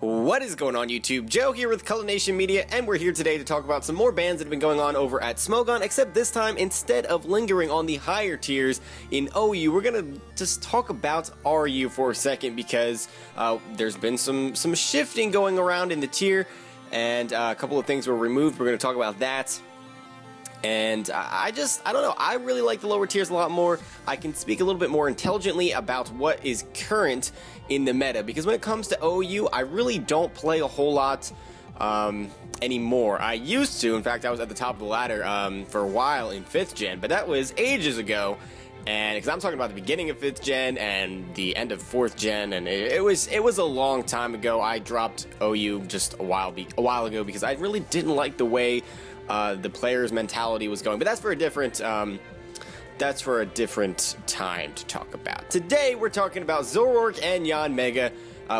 What is going on YouTube? Joe here with Color Nation Media, and we're here today to talk about some more bans that have been going on over at Smogon, except this time, instead of lingering on the higher tiers in OU, we're gonna just talk about RU for a second, because there's been some shifting going around in the tier, and a couple of things were removed. We're gonna talk about that. And I don't know, I really like the lower tiers a lot more. I can speak a little bit more intelligently about what is current in the meta, because when it comes to OU, I really don't play a whole lot anymore. I used to. In fact, I was at the top of the ladder for a while in 5th gen, but that was ages ago. And because I'm talking about the beginning of 5th gen and the end of 4th gen, and it was a long time ago. I dropped OU just a while ago because I really didn't like the way the player's mentality was going. But that's for a different time to talk about. Today we're talking about Zoroark and Yanmega,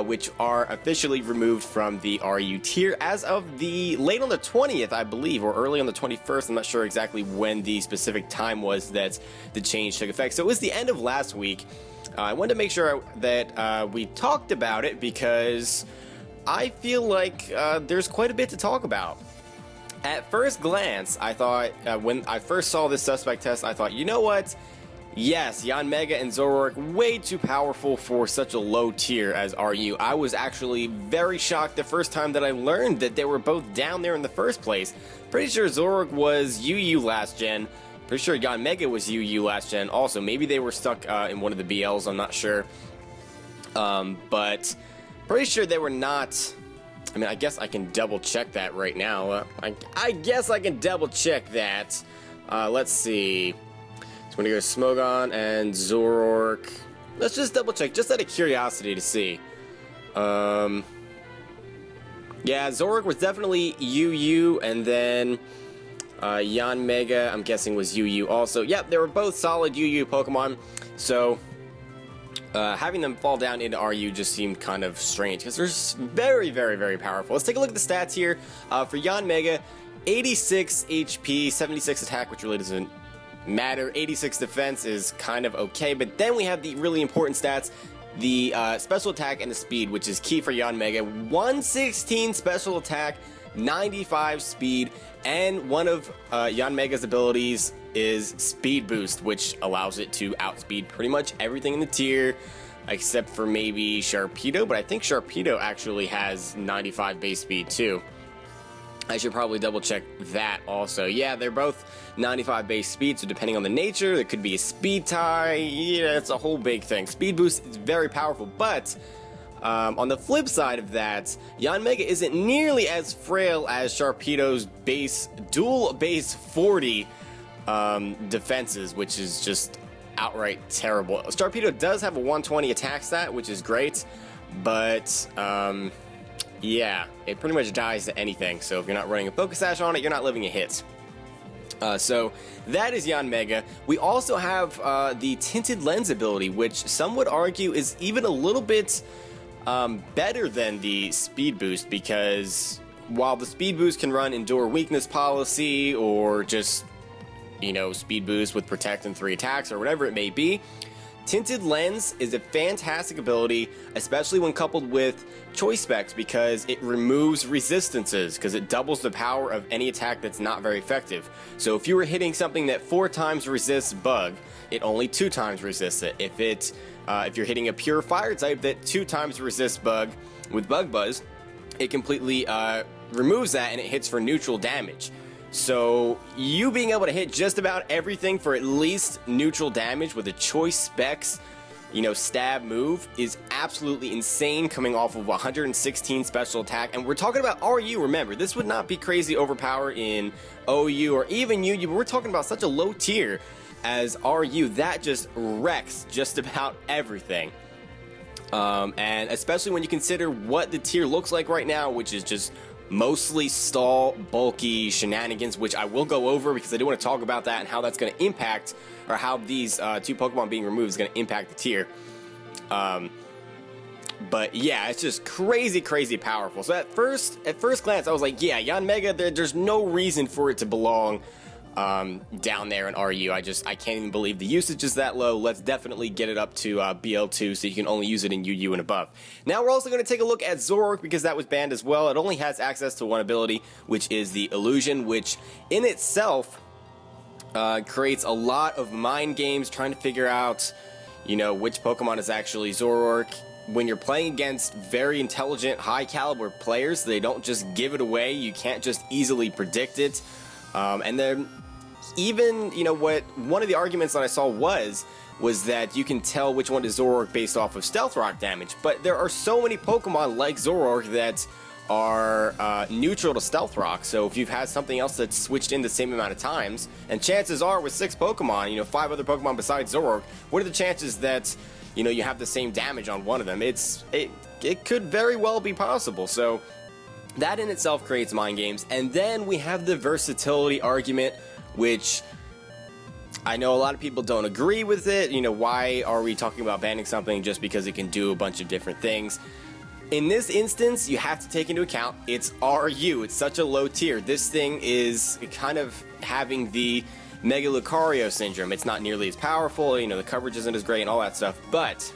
which are officially removed from the RU tier as of the late on the 20th, I believe, or early on the 21st. I'm not sure exactly when the specific time was that the change took effect. So it was the end of last week. I wanted to make sure that we talked about it, because I feel like there's quite a bit to talk about. At first glance, I thought, when I first saw this suspect test, I thought, you know what? Yes, Yanmega and Zoroark, way too powerful for such a low tier as RU. I was actually very shocked the first time that I learned that they were both down there in the first place. Pretty sure Zoroark was UU last gen. Pretty sure Yanmega was UU last gen also. Maybe they were stuck in one of the BLs, I'm not sure. But pretty sure they were not. I mean, I guess I can double check that right now. I guess I can double check that. Let's see. So I'm gonna go to Smogon and Zoroark. Let's just double check, just out of curiosity to see. Yeah, Zoroark was definitely UU, and then Yanmega, I'm guessing, was UU also. Yep, they were both solid UU Pokemon. So having them fall down into RU just seemed kind of strange, because they're very, very, very powerful. Let's take a look at the stats here. For Yanmega, 86 HP, 76 attack, which really doesn't matter. 86 defense is kind of okay, but then we have the really important stats, the special attack and the speed, which is key for Yanmega. 116 special attack, 95 speed, and one of Yanmega's abilities is speed boost, which allows it to outspeed pretty much everything in the tier, except for maybe Sharpedo, but I think Sharpedo actually has 95 base speed too. I should probably double check that also. Yeah, they're both 95 base speed, so depending on the nature, there could be a speed tie. Yeah, it's a whole big thing. Speed boost is very powerful, but on the flip side of that, Yanmega isn't nearly as frail as Sharpedo's dual base 40 defenses, which is just outright terrible. Sharpedo does have a 120 attack stat, which is great, but yeah, it pretty much dies to anything. So if you're not running a Focus Sash on it, you're not living a hit. So that is Yanmega. We also have the Tinted Lens ability, which some would argue is even a little bit better than the speed boost, because while the speed boost can run Endure Weakness Policy, or just, you know, speed boost with Protect and 3 attacks, or whatever it may be, Tinted Lens is a fantastic ability, especially when coupled with Choice Specs, because it removes resistances, because it doubles the power of any attack that's not very effective. So if you were hitting something that 4 times resists Bug, it only 2 times resists it. If you're hitting a pure fire type that 2 times resists Bug with Bug Buzz, it completely removes that, and it hits for neutral damage. So you being able to hit just about everything for at least neutral damage with a Choice Specs, you know, stab move is absolutely insane, coming off of 116 special attack. And we're talking about RU, remember, this would not be crazy overpowered in OU or even UU, but we're talking about such a low tier as RU that just wrecks just about everything. And especially when you consider what the tier looks like right now, which is just mostly stall, bulky shenanigans, which I will go over, because I do want to talk about that and how that's going to impact, or how these 2 Pokemon being removed is going to impact the tier. But yeah, it's just crazy, crazy powerful. So at first glance, I was like, yeah, Yanmega, there's no reason for it to belong down there in RU. I can't even believe the usage is that low. Let's definitely get it up to BL2 so you can only use it in UU and above. Now we're also going to take a look at Zoroark because that was banned as well. It only has access to one ability, which is the Illusion, which in itself creates a lot of mind games trying to figure out, you know, which Pokemon is actually Zoroark. When you're playing against very intelligent, high caliber players, they don't just give it away. You can't just easily predict it. And then even, you know, what one of the arguments that I saw was that you can tell which one is Zoroark based off of Stealth Rock damage. But there are so many Pokemon like Zoroark that are neutral to Stealth Rock. So if you've had something else that's switched in the same amount of times, and chances are with 6 Pokemon, you know, 5 other Pokemon besides Zoroark, what are the chances that, you know, you have the same damage on one of them? It could very well be possible. So that in itself creates mind games. And then we have the versatility argument, which I know a lot of people don't agree with it. You know, why are we talking about banning something just because it can do a bunch of different things? In this instance, you have to take into account it's RU. It's such a low tier. This thing is kind of having the Mega Lucario syndrome. It's not nearly as powerful, you know, the coverage isn't as great and all that stuff, but,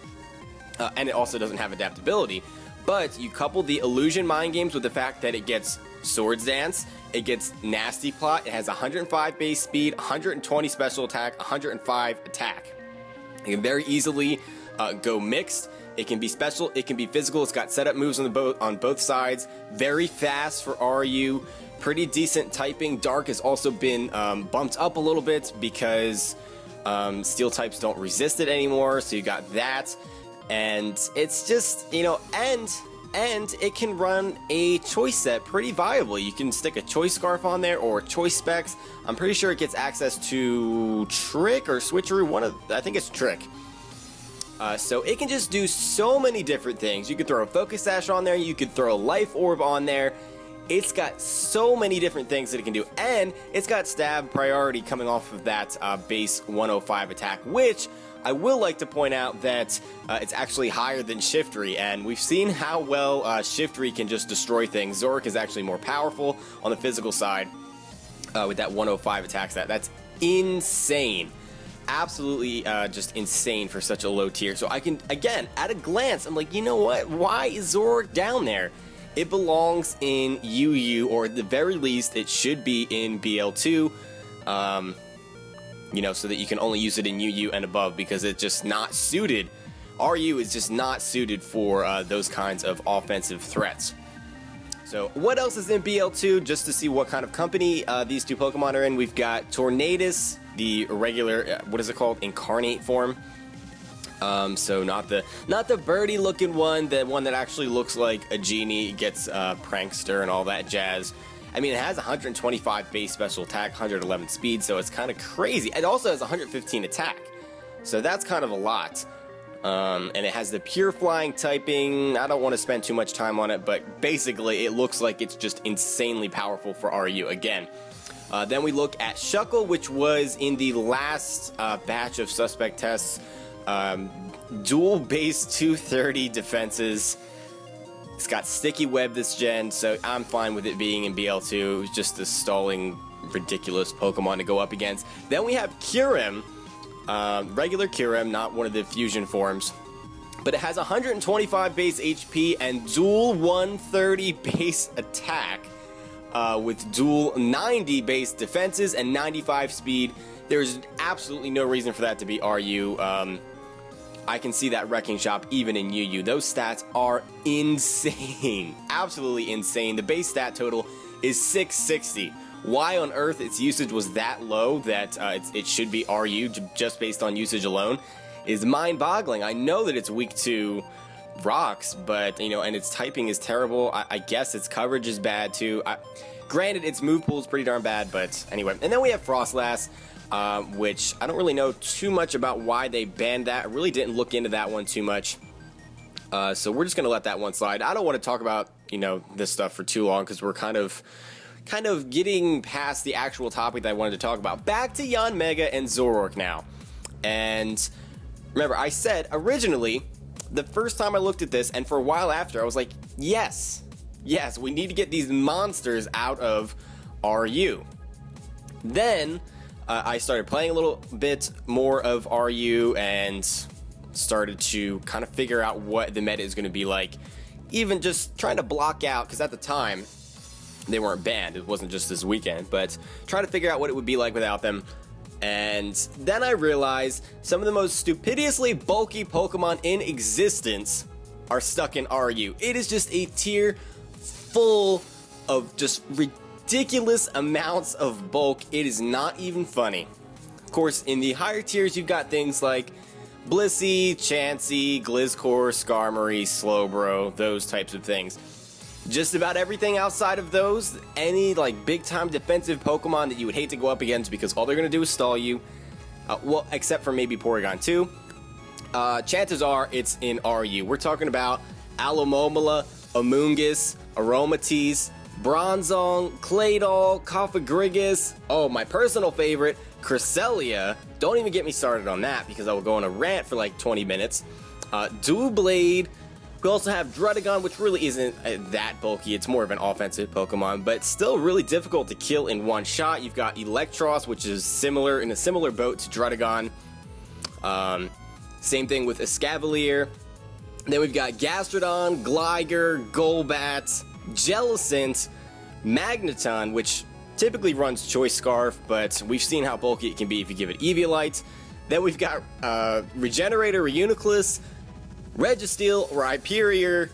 and it also doesn't have adaptability. But you couple the Illusion mind games with the fact that it gets Swords Dance, it gets Nasty Plot, it has 105 base speed, 120 special attack, 105 attack. You can very easily go mixed. It can be special, it can be physical, it's got setup moves on both sides, very fast for RU, pretty decent typing. Dark has also been bumped up a little bit because steel types don't resist it anymore, so you got that. And it's just, you know, and it can run a choice set pretty viably. You can stick a choice scarf on there or choice specs. I'm pretty sure it gets access to Trick or Switcheroo, I think it's Trick. So it can just do so many different things. You could throw a Focus Sash on there, you could throw a Life Orb on there. It's got so many different things that it can do, and it's got stab priority coming off of that base 105 attack, which I will like to point out that it's actually higher than Shiftry, and we've seen how well Shiftry can just destroy things. Zoroark is actually more powerful on the physical side with that 105 attack stat. That's insane. Absolutely just insane for such a low tier. So I can, again, at a glance, I'm like, you know what? Why is Zoroark down there? It belongs in UU, or at the very least, it should be in BL2. You know, so that you can only use it in UU and above, because it's just not suited. RU is just not suited for those kinds of offensive threats. So what else is in BL2? Just to see what kind of company these two Pokemon are in, we've got Tornadus, the regular, what is it called? Incarnate form. So not the birdie looking one, the one that actually looks like a genie, gets prankster and all that jazz. I mean, it has 125 base special attack, 111 speed, so it's kind of crazy. It also has 115 attack, so that's kind of a lot. And it has the pure flying typing. I don't want to spend too much time on it, but basically it looks like it's just insanely powerful for RU again. Then we look at Chuckle, which was in the last batch of suspect tests. Dual base 230 defenses. It's got Sticky Web this gen, so I'm fine with it being in BL2. It was just a stalling, ridiculous Pokemon to go up against. Then we have Kyurem, regular Kyurem, not one of the fusion forms. But it has 125 base HP and dual 130 base attack with dual 90 base defenses and 95 speed. There's absolutely no reason for that to be RU. I can see that wrecking shop even in UU. Those stats are insane. Absolutely insane. The base stat total is 660. Why on earth its usage was that low that it should be RU just based on usage alone is mind-boggling. I know that it's weak to rocks, but, you know, and its typing is terrible. I guess its coverage is bad too. Granted, its move pool is pretty darn bad, but anyway. And then we have Frostlass, which I don't really know too much about why they banned that. I really didn't look into that one too much. So we're just going to let that one slide. I don't want to talk about, you know, this stuff for too long because we're kind of getting past the actual topic that I wanted to talk about. Back to Yanmega and Zoroark now. And remember, I said originally, the first time I looked at this, and for a while after, I was like, yes, we need to get these monsters out of RU. Then I started playing a little bit more of RU and started to kind of figure out what the meta is going to be like. Even just trying to block out, because at the time they weren't banned, it wasn't just this weekend, but trying to figure out what it would be like without them. And then I realized some of the most stupidiously bulky Pokemon in existence are stuck in RU. It is just a tier full of just ridiculous amounts of bulk. It is not even funny. Of course, in the higher tiers, you've got things like Blissey, Chansey, Gliscor, Skarmory, Slowbro, those types of things. Just about everything outside of those, any like big time defensive Pokemon that you would hate to go up against because all they're going to do is stall you, well, except for maybe Porygon 2, chances are it's in RU. We're talking about Alomomola, Amoonguss, Aromatisse, Bronzong, Claydol, Cofagrigus, oh, my personal favorite, Cresselia. Don't even get me started on that because I will go on a rant for like 20 minutes. Doublade. We also have Druddigon, which really isn't that bulky. It's more of an offensive Pokemon, but still really difficult to kill in one shot. You've got Electros, which is similar, in a similar boat to Druddigon. Same thing with Escavalier. Then we've got Gastrodon, Gligar, Golbat, Jellicent, Magneton, which typically runs Choice Scarf, but we've seen how bulky it can be if you give it Eviolite. Then we've got Regenerator, Reuniclus, Registeel, Rhyperior,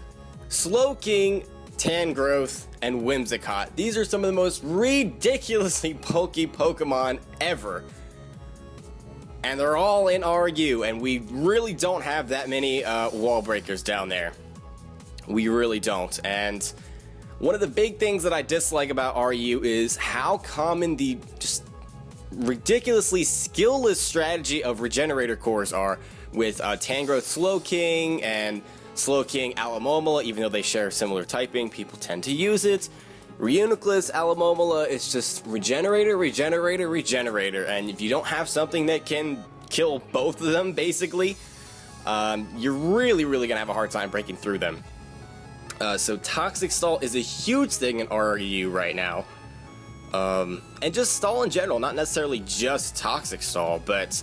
Slowking, Tangrowth, and Whimsicott. These are some of the most ridiculously bulky Pokemon ever. And they're all in RU, and we really don't have that many wall breakers down there. We really don't. And one of the big things that I dislike about RU is how common the just ridiculously skillless strategy of Regenerator cores are, with Tangrowth Slowking and Slowking Alomomola. Even though they share similar typing, people tend to use it. Reuniclus, Alomomola, it's just Regenerator, Regenerator, Regenerator, and if you don't have something that can kill both of them, basically, you're really gonna have a hard time breaking through them. So Toxic Stall is a huge thing in RU right now. And just Stall in general, not necessarily just Toxic Stall, but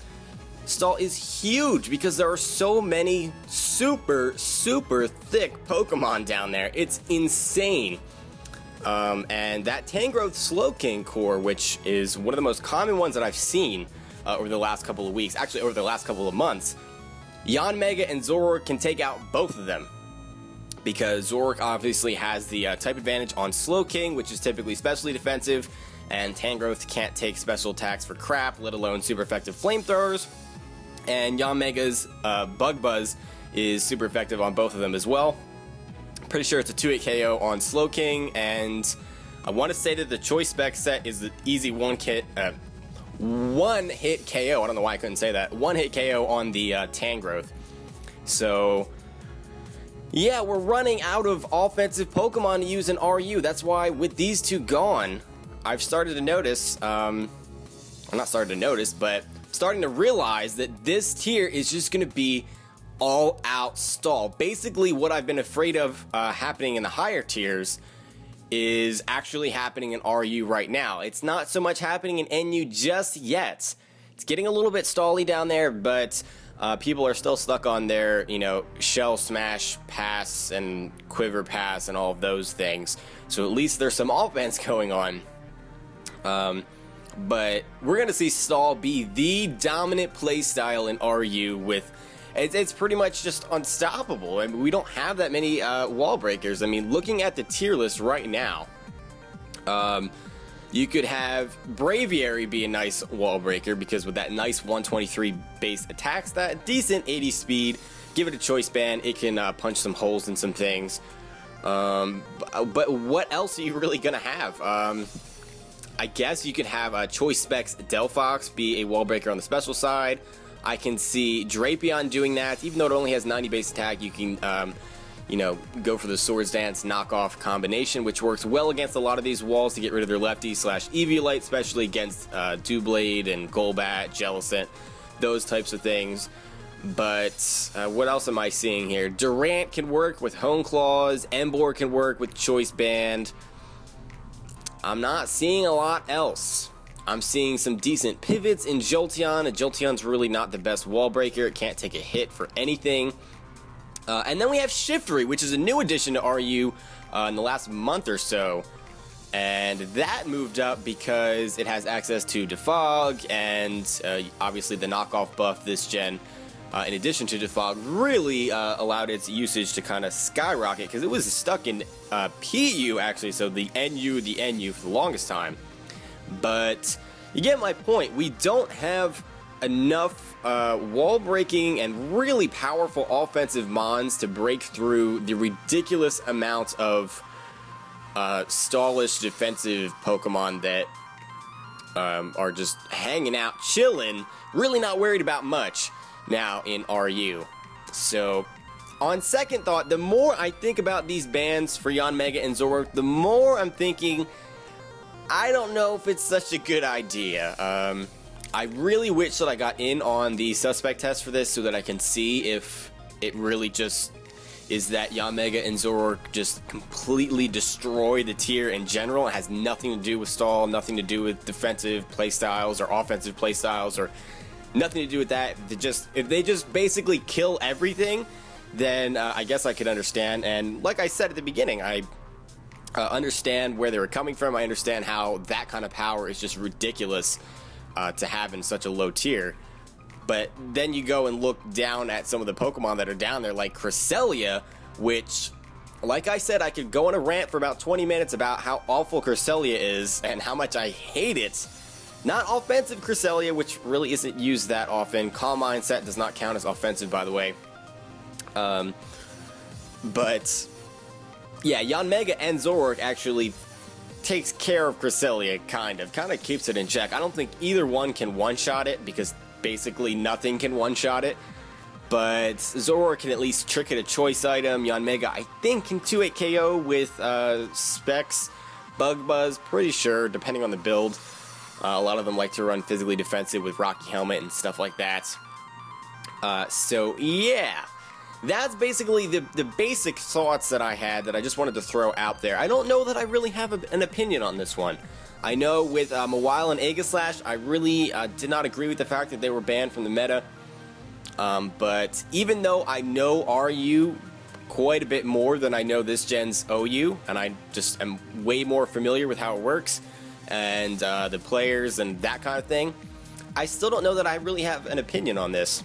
Stall is huge because there are so many super thick Pokemon down there. It's insane. And that Tangrowth Slowking core, which is one of the most common ones that I've seen over the last couple of weeks, actually over the last couple of months, Yanmega and Zoroark can take out both of them. Because Zoroark obviously has the type advantage on Slowking, which is typically specially defensive, and Tangrowth can't take special attacks for crap, let alone super effective flamethrowers. And Yanmega's Bug Buzz is super effective on both of them as well. Pretty sure it's a 2-hit KO on Slowking, and I want to say that the Choice Spec set is the easy one-hit KO. I don't know why I couldn't say that. One-hit KO on the Tangrowth. So yeah, we're running out of offensive Pokemon to use in RU. That's why with these two gone, I've started to notice, I'm not started to notice, but starting to realize that this tier is just going to be all out stall. Basically what I've been afraid of happening in the higher tiers is actually happening in RU right now. It's not so much happening in NU just yet. It's getting a little bit stally down there, but people are still stuck on their, Shell Smash Pass and Quiver Pass and all of those things. So at least there's some offense going on. But we're going to see stall be the dominant playstyle in RU with... It's pretty much just unstoppable. I mean, we don't have that many wall breakers. I mean, looking at the tier list right now, you could have Braviary be a nice wall breaker because with that nice 123 base attack stat, decent 80 speed, give it a choice band, it can punch some holes in some things. But what else are you really going to have? I guess you could have Choice Specs Delphox be a wall breaker on the special side. I can see Drapion doing that. Even though it only has 90 base attack, you can, go for the Swords Dance knockoff combination, which works well against a lot of these walls to get rid of their lefty / Eviolite, especially against Doublade and Golbat, Jellicent, those types of things. But what else am I seeing here? Durant can work with Hone Claws. Emboar can work with Choice Band. I'm not seeing a lot else. I'm seeing some decent pivots in Jolteon. Jolteon's really not the best wall breaker. It can't take a hit for anything. And then we have Shiftry, which is a new addition to RU in the last month or so. And that moved up because it has access to Defog and obviously the knockoff buff this gen. In addition to Defog, really allowed its usage to kind of skyrocket because it was stuck in PU actually, so the NU for the longest time. But you get my point. We don't have enough wall breaking and really powerful offensive mons to break through the ridiculous amount of stallish defensive Pokemon that are just hanging out, chilling, really not worried about much now in RU. So, on second thought, the more I think about these bans for Yanmega and Zoroark, the more I'm thinking, I don't know if it's such a good idea. I really wish that I got in on the suspect test for this so that I can see if it really just is that Yanmega and Zoroark just completely destroy the tier in general. It has nothing to do with stall, nothing to do with defensive playstyles or offensive playstyles, or nothing to do with that. If they just basically kill everything, then I guess I could understand. And like I said at the beginning, I understand where they were coming from. I understand how that kind of power is just ridiculous to have in such a low tier. But then you go and look down at some of the Pokemon that are down there, like Cresselia, which, like I said, I could go on a rant for about 20 minutes about how awful Cresselia is and how much I hate it. Not offensive Cresselia, which really isn't used that often. Calm Mindset does not count as offensive, by the way. But yeah, Yanmega and Zoroark actually takes care of Cresselia, kind of keeps it in check. I don't think either one can one-shot it, because basically nothing can one-shot it. But Zoroark can at least trick it a choice item. Yanmega, I think, can 2-8 KO with Specs, Bug Buzz, pretty sure, depending on the build. A lot of them like to run physically defensive with Rocky Helmet and stuff like that. So yeah, that's basically the basic thoughts that I had that I just wanted to throw out there. I don't know that I really have an opinion on this one. I know with Mawile and Aegislash, I really did not agree with the fact that they were banned from the meta. But even though I know RU quite a bit more than I know this gen's OU, and I just am way more familiar with how it works, and the players and that kind of thing, I still don't know that I really have an opinion on this.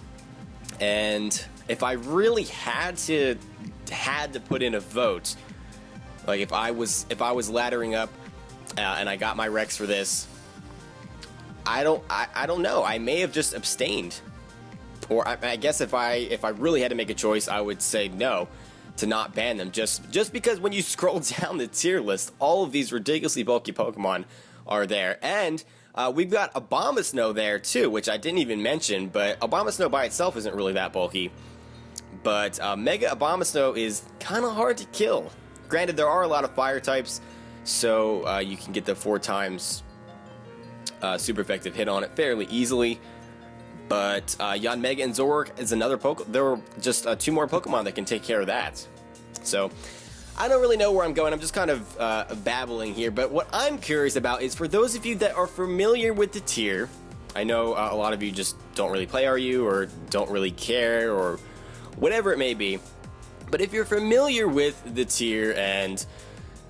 And if I really had to put in a vote, like if I was laddering up and I got my Rex for this, I don't know. I may have just abstained, or I guess if I really had to make a choice, I would say no to not ban them. Just because when you scroll down the tier list, all of these ridiculously bulky Pokemon are there, and we've got Abomasnow there too, which I didn't even mention. But Abomasnow by itself isn't really that bulky. But Mega Abomasnow is kind of hard to kill. Granted, there are a lot of fire types, so you can get the 4 times super effective hit on it fairly easily. But Yanmega and Zoroark is another Pokemon. There are just 2 more Pokemon that can take care of that. So I don't really know where I'm going. I'm just kind of babbling here. But what I'm curious about is for those of you that are familiar with the tier, I know a lot of you just don't really play RU or don't really care or whatever it may be. But if you're familiar with the tier and,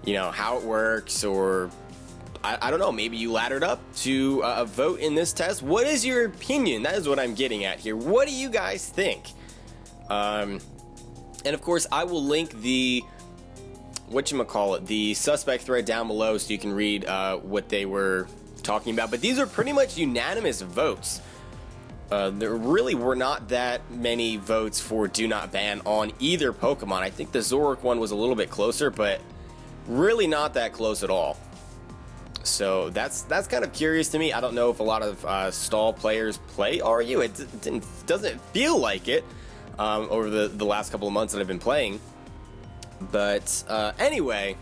you know, how it works, or I don't know, maybe you laddered up to a vote in this test, what is your opinion? That is what I'm getting at here. What do you guys think? And of course, I will link the the suspect thread down below so you can read what they were talking about. But these are pretty much unanimous votes. There really were not that many votes for do not ban on either Pokemon. I think the Zoroark one was a little bit closer, but really not that close at all. So that's kind of curious to me. I don't know if a lot of stall players play RU. It doesn't feel like it over the last couple of months that I've been playing. But anyway,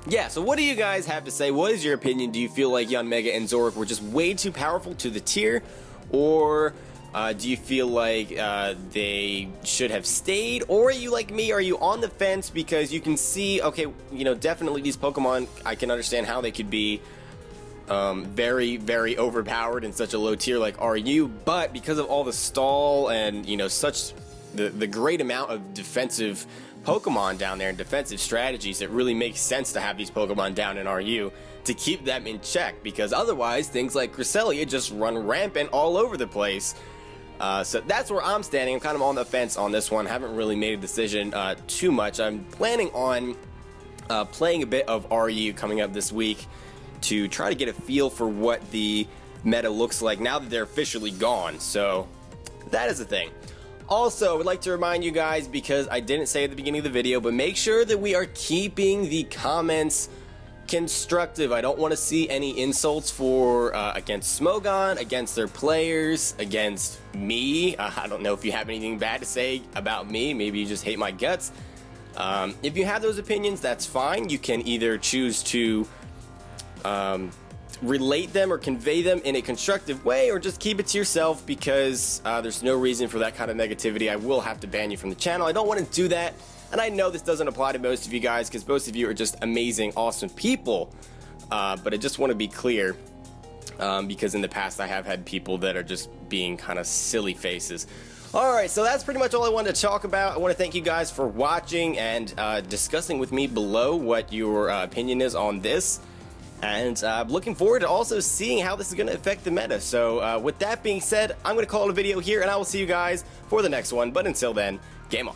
yeah, so what do you guys have to say? What is your opinion? Do you feel like Yanmega and Zoroark were just way too powerful to the tier? Or do you feel like they should have stayed? Or are you like me? Are you on the fence because you can see, okay, you know, definitely these Pokemon, I can understand how they could be very, very overpowered in such a low tier like RU, but because of all the stall and, you know, such the great amount of defensive Pokemon down there and defensive strategies, it really makes sense to have these Pokemon down in RU to keep them in check, because otherwise things like Cresselia just run rampant all over the place. So that's where I'm standing. I'm kind of on the fence on this one. Haven't really made a decision too much. I'm planning on playing a bit of RU coming up this week to try to get a feel for what the meta looks like now that they're officially gone. So that is the thing. Also, I would like to remind you guys, because I didn't say at the beginning of the video, but make sure that we are keeping the comments constructive. I don't want to see any insults for against Smogon, against their players, against me. I don't know if you have anything bad to say about me. Maybe you just hate my guts. If you have those opinions, that's fine. You can either choose to relate them or convey them in a constructive way, or just keep it to yourself, because there's no reason for that kind of negativity. I will have to ban you from the channel. I don't want to do that, and I know this doesn't apply to most of you guys, because most of you are just amazing, awesome people, but I just want to be clear, because in the past I have had people that are just being kind of silly faces. Alright, so that's pretty much all I wanted to talk about. I want to thank you guys for watching and discussing with me below what your opinion is on this. And looking forward to also seeing how this is going to affect the meta. So with that being said, I'm going to call it a video here, and I will see you guys for the next one. But until then, game on.